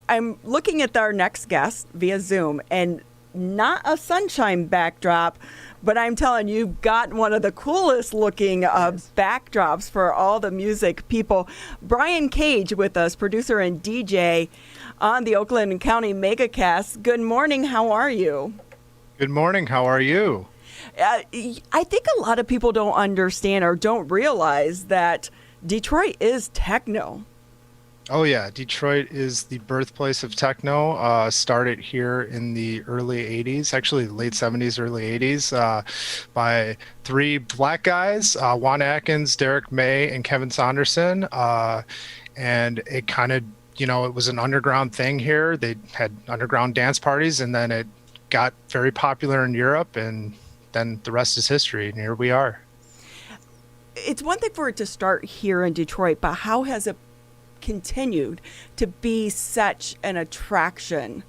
I'm looking at our next guest via Zoom, and not a sunshine backdrop, but I'm telling you, you've got one of the coolest looking backdrops for all the music people. Brian Kage with us, producer and DJ on the Oakland County MegaCast. Good morning. How are you? Good morning. How are you? I think a lot of people don't understand or don't realize that Detroit is techno. Oh yeah, Detroit is the birthplace of techno. Started here in the early 80s, actually late 70s, early 80s, by three black guys, Juan Atkins, Derek May, and Kevin Saunderson. And it kind of, it was an underground thing here. They had underground dance parties, and then it got very popular in Europe, and then the rest is history, and here we are. It's one thing for it to start here in Detroit, but how has it continued to be such an attraction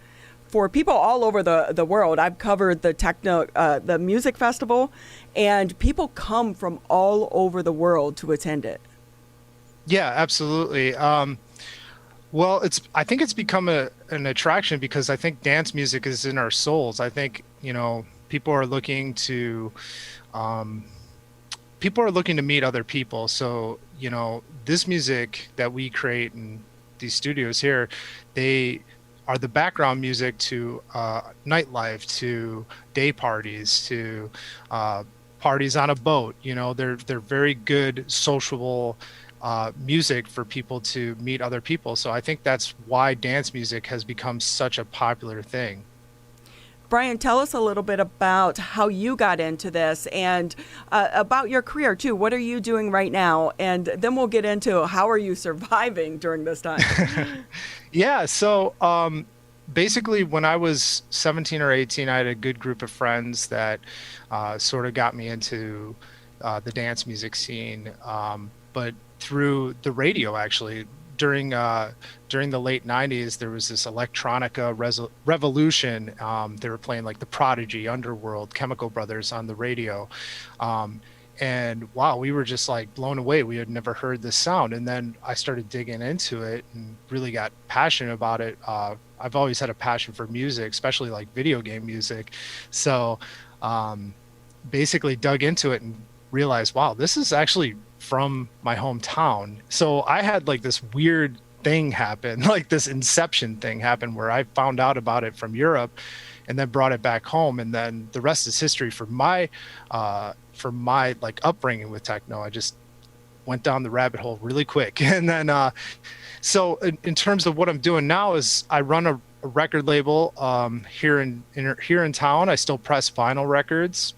for people all over the world? I've covered the techno, the music festival, and people come from all over the world to attend it. Yeah, absolutely. Well, I think it's become an attraction because I think dance music is in our souls. I think, people are looking to meet other people. So, this music that we create in these studios here, they are the background music to nightlife, to day parties, to parties on a boat. They're very good sociable music for people to meet other people. So I think that's why dance music has become such a popular thing. Brian, tell us a little bit about how you got into this and about your career too. What are you doing right now? And then we'll get into how are you surviving during this time? Yeah. So basically when I was 17 or 18, I had a good group of friends that sort of got me into the dance music scene. But through the radio, actually, during the late 90s, there was this electronica revolution. They were playing like the Prodigy, Underworld, Chemical Brothers on the radio. And wow, we were just like blown away. We had never heard this sound. And then I started digging into it and really got passionate about it. I've always had a passion for music, especially like video game music. So basically dug into it and realized, wow, this is actually from my hometown. So I had like this weird thing happen, like this inception thing happen where I found out about it from Europe and then brought it back home. And then the rest is history for my like upbringing with techno. I just went down the rabbit hole really quick. And then, so in terms of what I'm doing now is I run a record label here in town. I still press vinyl records.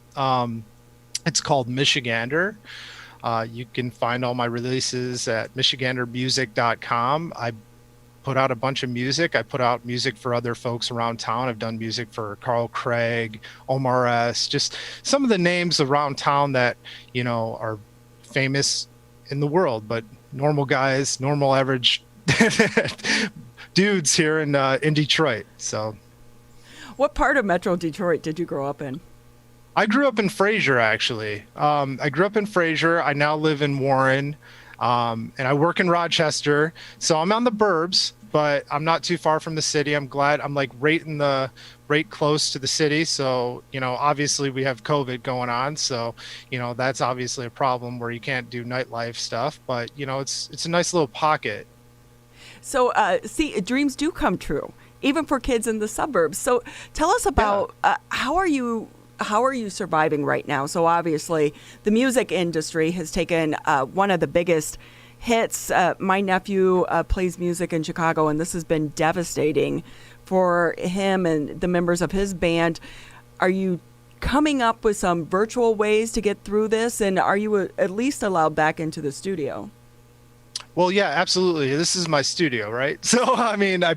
It's called Michigander. You can find all my releases at michigandermusic.com. I put out a bunch of music. I put out music for other folks around town. I've done music for Carl Craig, Omar S., just some of the names around town that, are famous in the world, but normal guys, normal average dudes here in Detroit. So, what part of Metro Detroit did you grow up in? I grew up in Fraser, actually. I grew up in Fraser. I now live in Warren, and I work in Rochester. So I'm on the burbs, but I'm not too far from the city. I'm glad I'm like right close to the city. So, obviously we have COVID going on. So, that's obviously a problem where you can't do nightlife stuff, but it's a nice little pocket. So, see, dreams do come true, even for kids in the suburbs. So tell us about how are you surviving right now? So obviously the music industry has taken one of the biggest hits. My nephew plays music in Chicago, and this has been devastating for him and the members of his band. Are you coming up with some virtual ways to get through this? And are you at least allowed back into the studio? Well, yeah, absolutely. This is my studio, right? So, I mean, I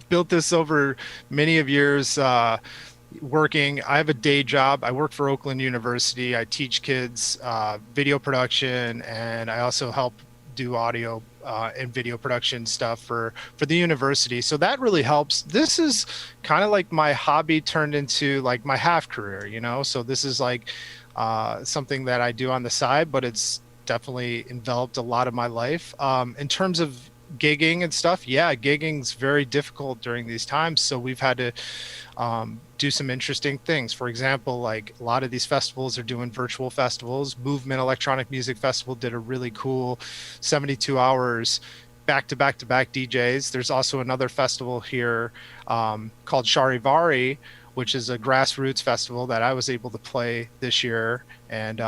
built this over many of years, working. I have a day job. I work for Oakland University. I teach kids video production, and I also help do audio and video production stuff for the university. So that really helps. This is kind of like my hobby turned into like my half career, So this is like something that I do on the side, but it's definitely enveloped a lot of my life. In terms of gigging and stuff, yeah, gigging's very difficult during these times. So we've had to do some interesting things. For example, like a lot of these festivals are doing virtual festivals. Movement Electronic Music Festival did a really cool 72 hours back to back to back DJs. There's also another festival here called Charivari, which is a grassroots festival that I was able to play this year. And,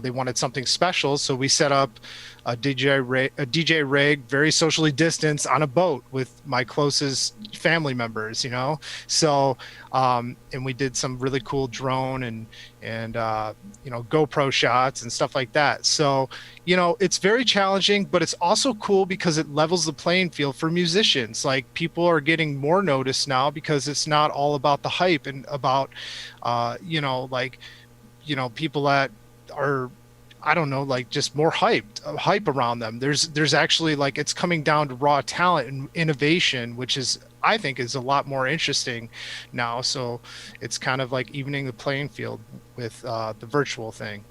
they wanted something special. So we set up a DJ rig, very socially distanced on a boat with my closest family members, So, and we did some really cool drone and GoPro shots and stuff like that. So, it's very challenging, but it's also cool because it levels the playing field for musicians. Like, people are getting more notice now because it's not all about the hype and about, people that are, I don't know, like just more hype around them. There's actually, like, it's coming down to raw talent and innovation, which is, I think, is a lot more interesting now. So it's kind of like evening the playing field with the virtual thing.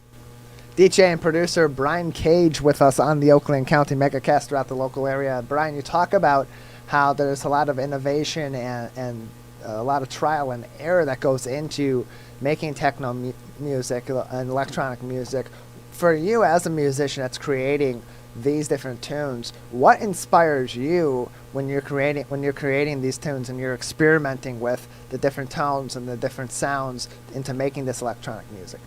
DJ and producer Brian Kage with us on the Oakland County MegaCast throughout the local area. Brian, you talk about how there's a lot of innovation and a lot of trial and error that goes into making techno music and electronic music. For you as a musician that's creating these different tunes, what inspires you when you're creating these tunes and you're experimenting with the different tones and the different sounds into making this electronic music?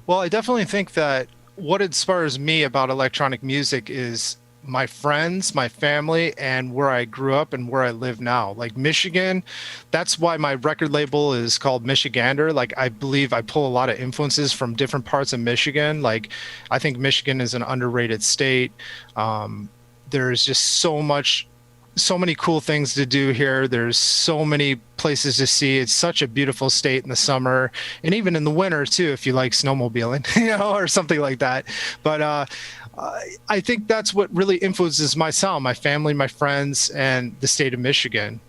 Well, I definitely think that what inspires me about electronic music is my friends, my family, and where I grew up and where I live now. Like Michigan, that's why my record label is called Michigander. Like, I believe I pull a lot of influences from different parts of Michigan. Like, I think Michigan is an underrated state. There's just so many cool things to do here. There's so many places to see. It's such a beautiful state in the summer and even in the winter too, if you like snowmobiling, or something like that. But I think that's what really influences my sound, my family, my friends, and the state of Michigan.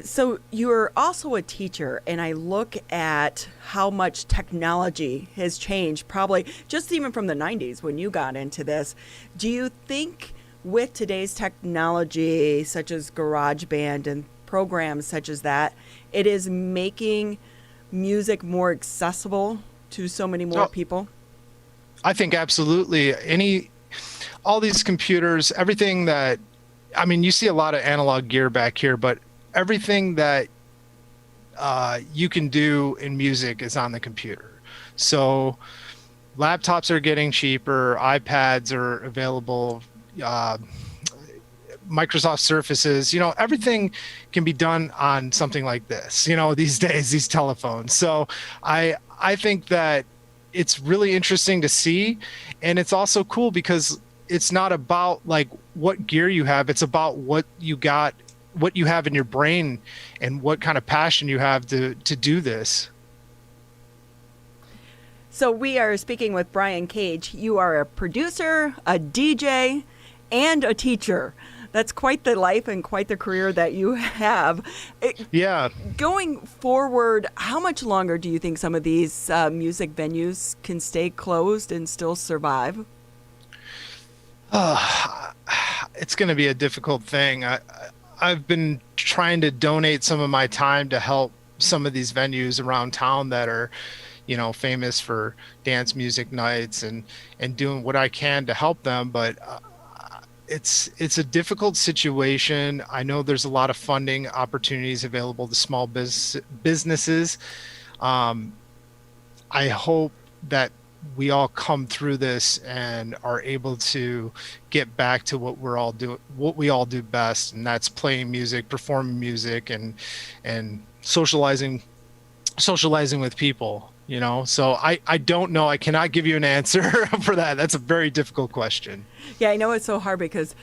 So you're also a teacher, and I look at how much technology has changed, probably just even from the 90s when you got into this. Do you think with today's technology, such as GarageBand and programs such as that, it is making music more accessible to so many more people? I think absolutely. All these computers, everything that, you see a lot of analog gear back here, but everything that you can do in music is on the computer. So laptops are getting cheaper, iPads are available, Microsoft Surfaces, everything can be done on something like this, these days, these telephones. So I think that it's really interesting to see. And it's also cool because it's not about like what gear you have. It's about what you have in your brain and what kind of passion you have to do this. So we are speaking with Brian Kage. You are a producer, a DJ, and a teacher. That's quite the life and quite the career that you have. Yeah. Going forward, how much longer do you think some of these music venues can stay closed and still survive? It's going to be a difficult thing. I've been trying to donate some of my time to help some of these venues around town that are, famous for dance music nights and doing what I can to help them. But it's a difficult situation. I know there's a lot of funding opportunities available to small businesses. I hope that we all come through this and are able to get back to what we all do best, and that's playing music, performing music, and socializing with people. So I don't know. I cannot give you an answer for that. That's a very difficult question. Yeah, I know it's so hard because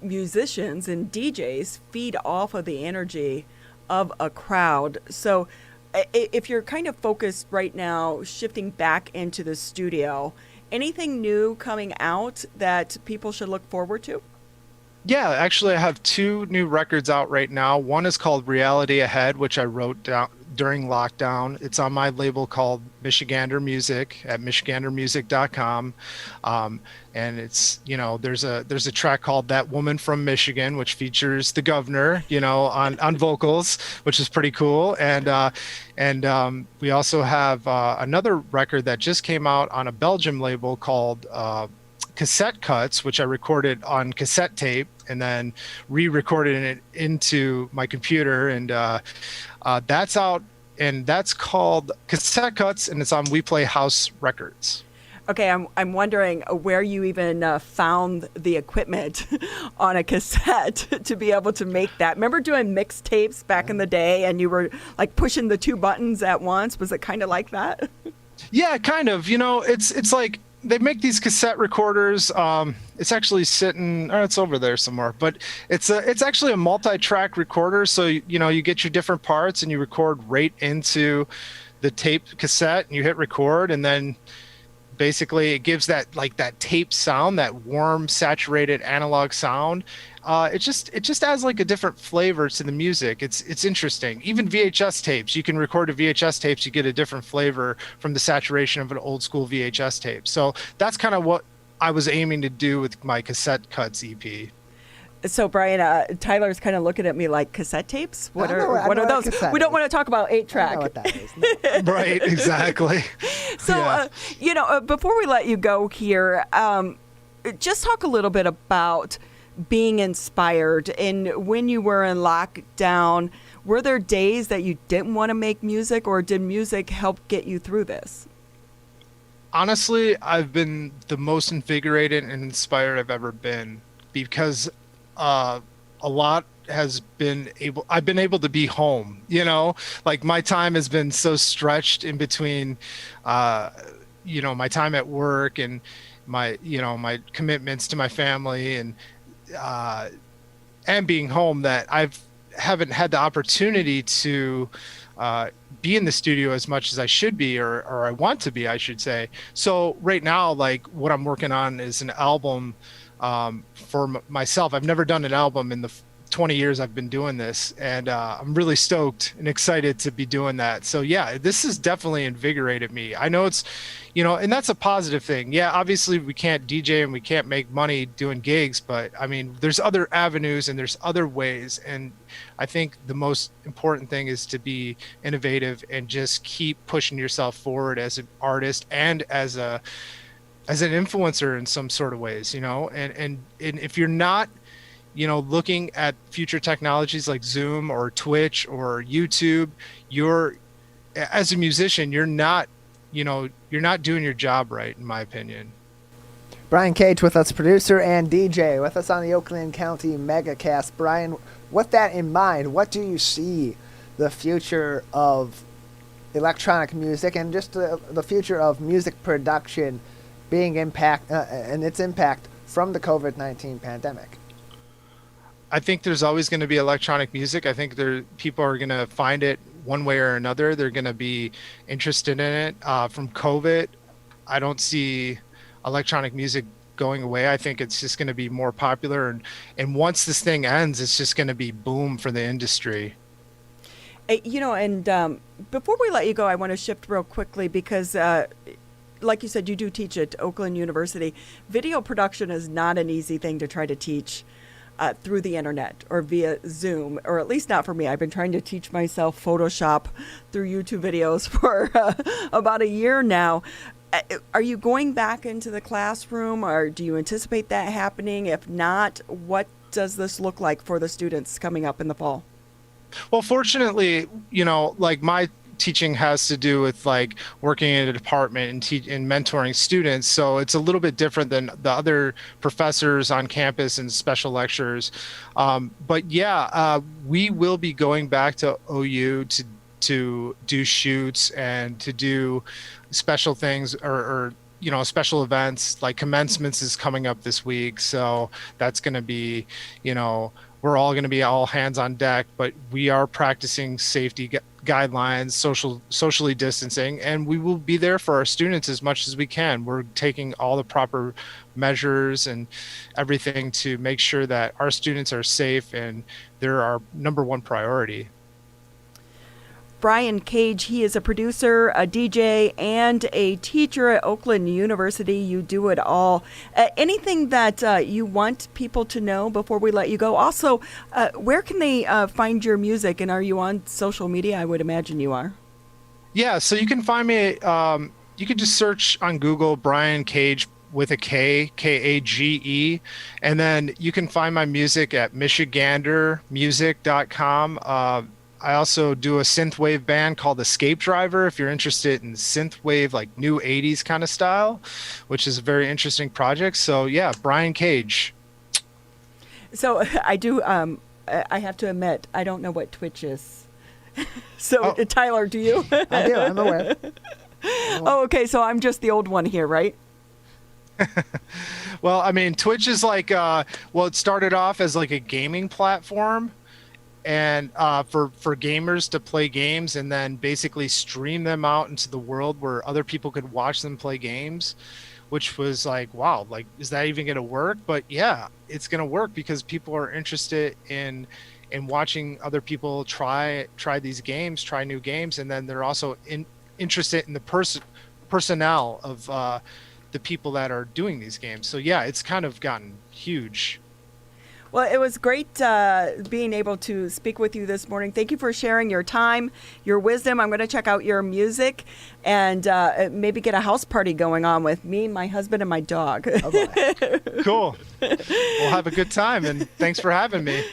musicians and DJs feed off of the energy of a crowd. So if you're kind of focused right now, shifting back into the studio, anything new coming out that people should look forward to? Yeah, actually, I have 2 new records out right now. One is called Reality Ahead, which I wrote during lockdown. It's on my label called Michigander Music at michigandermusic.com. And it's, there's a track called That Woman from Michigan, which features the governor, on vocals, which is pretty cool. And we also have another record that just came out on a Belgium label called Cassette Cuts, which I recorded on cassette tape and then re-recorded it into my computer. And that's out, and that's called Cassette Cuts, and it's on We Play House Records. Okay, I'm wondering where you even found the equipment on a cassette to be able to make that. Remember doing mixtapes back in the day, and you were like pushing the two buttons at once? Was it kind of like that? Yeah, kind of. It's like they make these cassette recorders. It's actually sitting, or it's over there somewhere. But it's actually a multi-track recorder. So you get your different parts and you record right into the tape cassette, and you hit record, and then basically it gives that tape sound, that warm, saturated analog sound. It just adds like a different flavor to the music. It's interesting. Even VHS tapes, you can record to VHS tapes, you get a different flavor from the saturation of an old school VHS tape. So that's kind of what I was aiming to do with my Cassette Cuts EP. So Brian, Tyler's kind of looking at me like, cassette tapes? What are those? We don't want to talk about 8-track. I know what that is. No. Right, exactly. So, Yeah. Before we let you go here, just talk a little bit about being inspired. And when you were in lockdown, were there days that you didn't want to make music, or did music help get you through this? Honestly, I've been the most invigorated and inspired I've ever been, because I've been able to be home, like my time has been so stretched in between, my time at work and my commitments to my family and being home, that haven't had the opportunity to be in the studio as much as I should be, or I want to be, I should say. So right now, like what I'm working on is an album for myself. I've never done an album in the 20 years I've been doing this, and I'm really stoked and excited to be doing that. So yeah, this has definitely invigorated me. I know it's, and that's a positive thing. Yeah, obviously we can't DJ and we can't make money doing gigs, but I mean, there's other avenues and there's other ways. And I think the most important thing is to be innovative and just keep pushing yourself forward as an artist and as an influencer in some sort of ways, and if you're not, looking at future technologies like Zoom or Twitch or YouTube, as a musician, you're not doing your job right, in my opinion. Brian Kage with us, producer and DJ, with us on the Oakland County Megacast. Brian, with that in mind, what do you see the future of electronic music and just the future of music production being and its impact from the COVID-19 pandemic? I think there's always going to be electronic music. I think people are going to find it one way or another. They're going to be interested in it. From COVID, I don't see electronic music going away. I think it's just going to be more popular. And once this thing ends, it's just going to be boom for the industry. And before we let you go, I want to shift real quickly because like you said, you do teach at Oakland University. Video production is not an easy thing to try to teach through the internet or via Zoom, or at least not for me. I've been trying to teach myself Photoshop through YouTube videos for about a year now. Are you going back into the classroom, or do you anticipate that happening? If not, what does this look like for the students coming up in the fall? Well, fortunately, like my teaching has to do with like working in a department and mentoring students. So it's a little bit different than the other professors on campus and special lecturers. But yeah, we will be going back to OU to do shoots and to do special things or special events. Like commencements is coming up this week. So that's going to be, we're all going to be all hands on deck, but we are practicing safety guidelines, socially distancing, and we will be there for our students as much as we can. We're taking all the proper measures and everything to make sure that our students are safe, and they're our number one priority. Brian Kage. He is a producer, a DJ, and a teacher at Oakland University. You do it all. Anything that you want people to know before we let you go? Also, where can they find your music? And are you on social media? I would imagine you are. Yeah, so you can find me. You can just search on Google Brian Kage with a K, Kage, and then you can find my music at michigandermusic.com. I also do a synthwave band called Escape Driver if you're interested in synthwave, like new 80s kind of style, which is a very interesting project. So yeah, Brian Kage. So I do, I have to admit, I don't know what Twitch is. So Tyler, do you? I do, I'm aware. Oh, okay, so I'm just the old one here, right? Well, I mean, Twitch is like, it started off as like a gaming platform, and for gamers to play games and then basically stream them out into the world where other people could watch them play games, which was like, wow, like, is that even going to work? But yeah, it's going to work because people are interested in watching other people try these games, try new games, and then they're also interested in the personnel of the people that are doing these games. So yeah, it's kind of gotten huge. Well, it was great being able to speak with you this morning. Thank you for sharing your time, your wisdom. I'm going to check out your music and maybe get a house party going on with me, my husband, and my dog. Oh, boy. Cool. We'll have a good time, and thanks for having me.